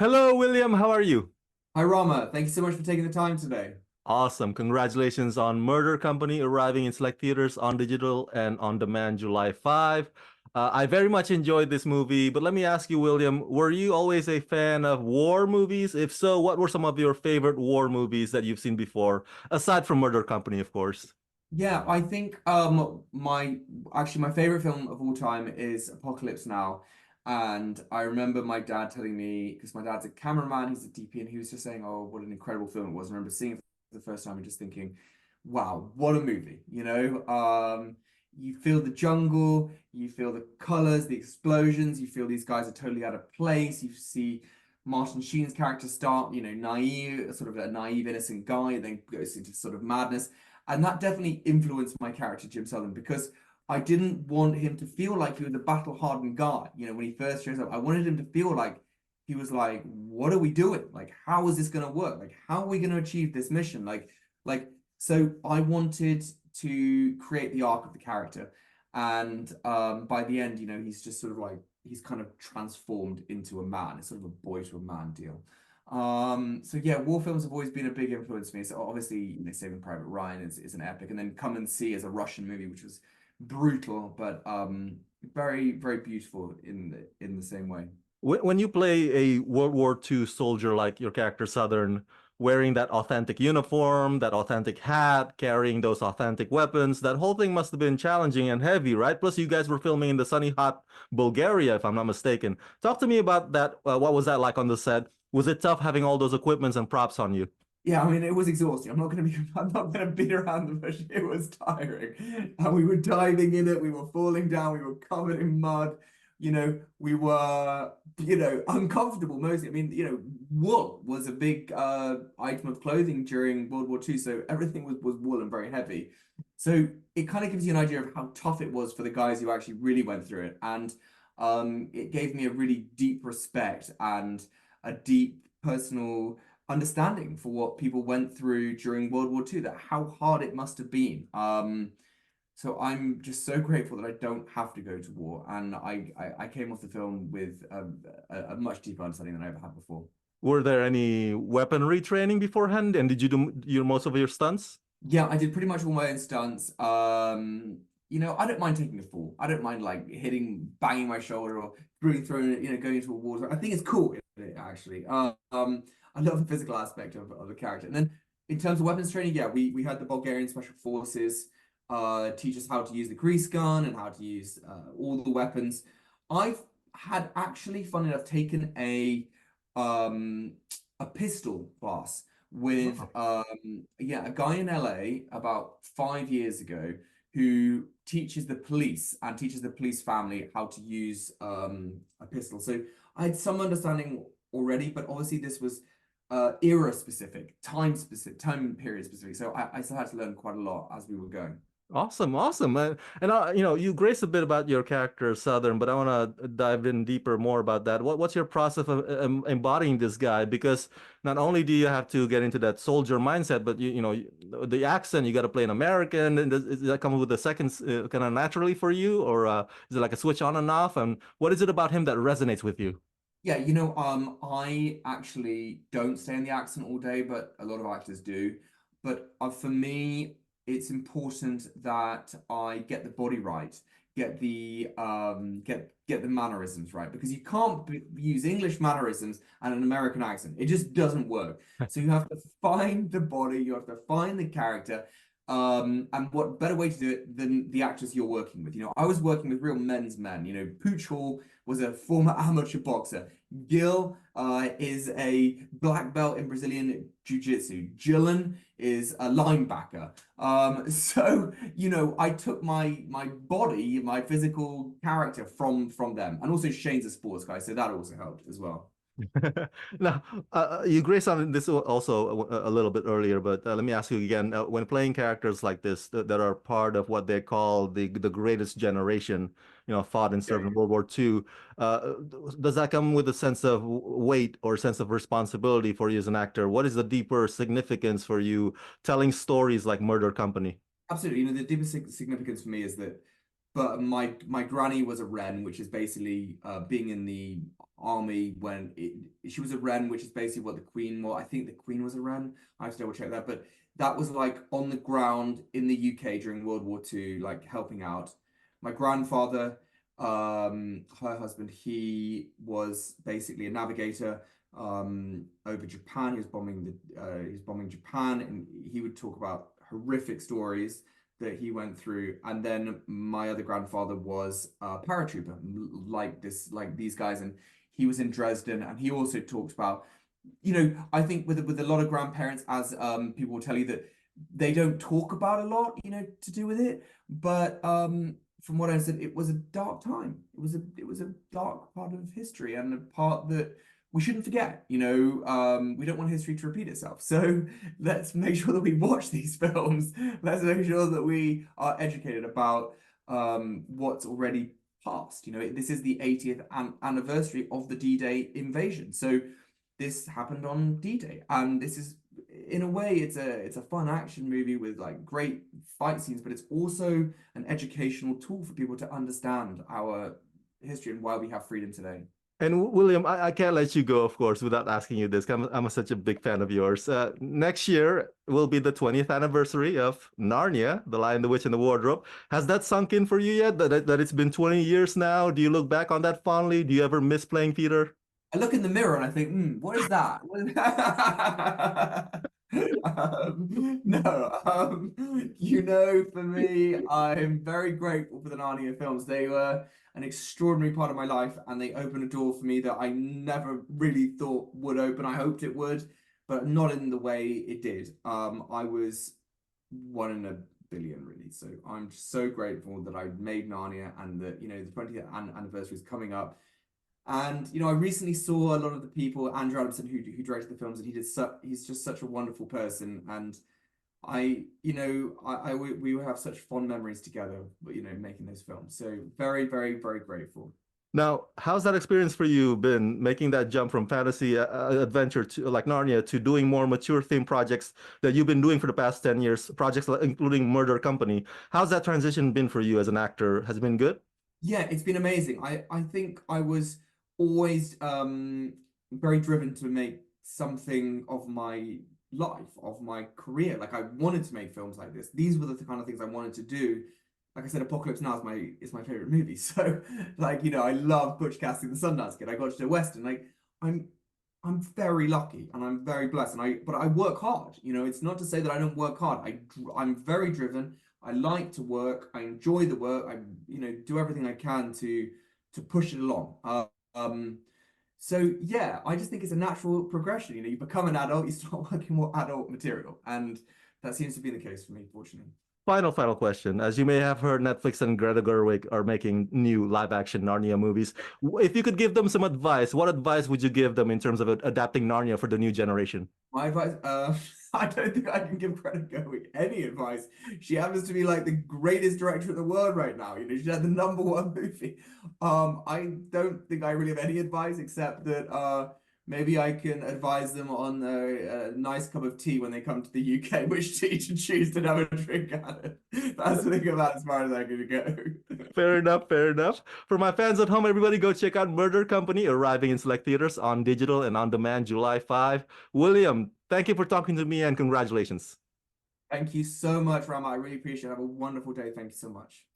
Hello, William. How are you? Hi, Rama. Thank you so much for taking the time today. Awesome. Congratulations on Murder Company arriving in select theaters on digital and on demand July 5. I very much enjoyed this movie, but let me ask you, William, were you always a fan of war movies? If so, what were some of your favorite war movies that you've seen before, aside from Murder Company, of course? Yeah, I think my favorite film of all time is Apocalypse Now. And I remember my dad telling me, because my dad's a cameraman, he's a DP, and he was just saying, "Oh, what an incredible film it was." I remember seeing it for the first time and just thinking, "Wow, what a movie!" You feel the jungle, you feel the colors, the explosions, you feel these guys are totally out of place. You see Martin Sheen's character start, naive, sort of a naive, innocent guy, then goes into sort of madness. And that definitely influenced my character, Jim Southern, because I didn't want him to feel like he was a battle-hardened guy. When he first shows up, I wanted him to feel like he was like, what are we doing? Like, how is this going to work? Like, how are we going to achieve this mission? So I wanted to create the arc of the character. And by the end, he's just sort of like, he's kind of transformed into a man. It's sort of a boy to a man deal. So yeah, war films have always been a big influence for me. So obviously, Saving Private Ryan is an epic, and then Come and See is a Russian movie, which was brutal, but very, very beautiful in the same way. When you play a World War II soldier like your character Southern, wearing that authentic uniform, that authentic hat, carrying those authentic weapons, that whole thing must have been challenging and heavy, right? Plus, you guys were filming in the sunny, hot Bulgaria, if I'm not mistaken. Talk to me about that. What was that like on the set? Was it tough having all those equipments and props on you? Yeah, I mean, it was exhausting. I'm not gonna beat around the bush. It was tiring. And we were diving in it, we were falling down, we were covered in mud, we were, uncomfortable mostly. I mean, wool was a big item of clothing during World War II, so everything was wool and very heavy. So it kind of gives you an idea of how tough it was for the guys who actually really went through it. And it gave me a really deep respect and a deep personal understanding for what people went through during World War II, that how hard it must have been. So I'm just so grateful that I don't have to go to war, and I came off the film with a much deeper understanding than I ever had before. Were there any weaponry training beforehand? And did you do most of your stunts? Yeah, I did pretty much all my own stunts. I don't mind taking a fall. I don't mind like hitting, banging my shoulder or really throwing it, going into a water. I think it's cool, actually. I love the physical aspect of the character. And then in terms of weapons training, yeah, we had the Bulgarian Special Forces teach us how to use the grease gun and how to use all the weapons. I've had actually, fun enough, taken a pistol class with Oh. a guy in LA about 5 years ago who teaches the police and teaches the police family how to use a pistol. So I had some understanding already, but obviously this was era specific, time period specific. So I still had to learn quite a lot as we were going. Awesome, awesome. You graced a bit about your character, Southern, but I want to dive in deeper more about that. What's your process of embodying this guy? Because not only do you have to get into that soldier mindset, but the accent, you got to play an American. And does that come with a second kind of naturally for you, or is it like a switch on and off? And what is it about him that resonates with you? Yeah, I actually don't stay in the accent all day, but a lot of actors do. But for me, it's important that I get the body right, get the mannerisms right, because you can't use English mannerisms and an American accent. It just doesn't work. So you have to find the body, you have to find the character. And what better way to do it than the actors you're working with? I was working with real men's men. Pooch Hall was a former amateur boxer. Gil is a black belt in Brazilian Jiu-Jitsu. Gillen is a linebacker. I took my body, my physical character from them. And also Shane's a sports guy, so that also helped as well. Now, you graced on this also a little bit earlier, but let me ask you again. When playing characters like this that are part of what they call the greatest generation, fought and Yeah. served in World War II, uh, does that come with a sense of weight or sense of responsibility for you as an actor? What is the deeper significance for you telling stories like Murder Company? Absolutely. The deepest significance for me is that but my granny was a wren, which is basically being in the army when she was a wren, which is basically what the queen was. I think the queen was a wren. I have to double check that, but that was like on the ground in the UK during World War II, like helping out. My grandfather, her husband, he was basically a navigator over Japan. He was bombing Japan, and he would talk about horrific stories that he went through. And then my other grandfather was a paratrooper, like these guys, and he was in Dresden, and he also talked about, I think with a lot of grandparents, as people will tell you that they don't talk about a lot, to do with it. But from what I said, it was a dark time. It was a dark part of history and a part that we shouldn't forget. We don't want history to repeat itself. So let's make sure that we watch these films. Let's make sure that we are educated about what's already past. This is the 80th anniversary of the D-Day invasion. So this happened on D-Day, and this is, in a way, it's a fun action movie with like great fight scenes, but it's also an educational tool for people to understand our history and why we have freedom today. And William, I can't let you go, of course, without asking you this. I'm such a big fan of yours. Next year will be the 20th anniversary of Narnia, The Lion, the Witch, and the Wardrobe. Has that sunk in for you yet? That it's been 20 years now? Do you look back on that fondly? Do you ever miss playing theater? I look in the mirror and I think, what is that? No, for me, I'm very grateful for the Narnia films. They were an extraordinary part of my life, and they opened a door for me that I never really thought would open. I hoped it would, but not in the way it did. I was one in a billion, really. So I'm just so grateful that I made Narnia, and that the 20th anniversary is coming up. And I recently saw a lot of the people, Andrew Adamson, who directed the films, and he's just such a wonderful person. And we will have such fond memories together, making those films. So very, very, very grateful. Now, how's that experience for you been, making that jump from fantasy adventure to like Narnia to doing more mature theme projects that you've been doing for the past 10 years, projects including Murder Company? How's that transition been for you as an actor? Has it been good? Yeah, it's been amazing. I think I was always very driven to make something of my life, of my career. Like, I wanted to make films like this. These were the kind of things I wanted to do. Like I said, Apocalypse Now is my favorite movie. So, like, I love Butch Cassidy and the Sundance Kid. I got to do a Western. Like, I'm very lucky and I'm very blessed. But I work hard. It's not to say that I don't work hard. I'm very driven. I like to work. I enjoy the work. I do everything I can to push it along. So yeah, I just think it's a natural progression. You become an adult, you start working more adult material, and that seems to be the case for me, fortunately. Final question. As you may have heard, Netflix and Greta Gerwig are making new live-action Narnia movies. If you could give them some advice, what advice would you give them in terms of adapting Narnia for the new generation? My advice, I don't think I can give Greta Gerwig any advice. She happens to be like the greatest director in the world right now. She had the #1 movie. I don't think I really have any advice except that maybe I can advise them on a nice cup of tea when they come to the UK, which tea to choose to have a drink at it. That's the thing about as far as I'm going to go. Fair enough, fair enough. For my fans at home, everybody go check out Murder Company, arriving in select theaters on digital and on demand July 5. William, thank you for talking to me and congratulations. Thank you so much, Rama. I really appreciate it. Have a wonderful day. Thank you so much.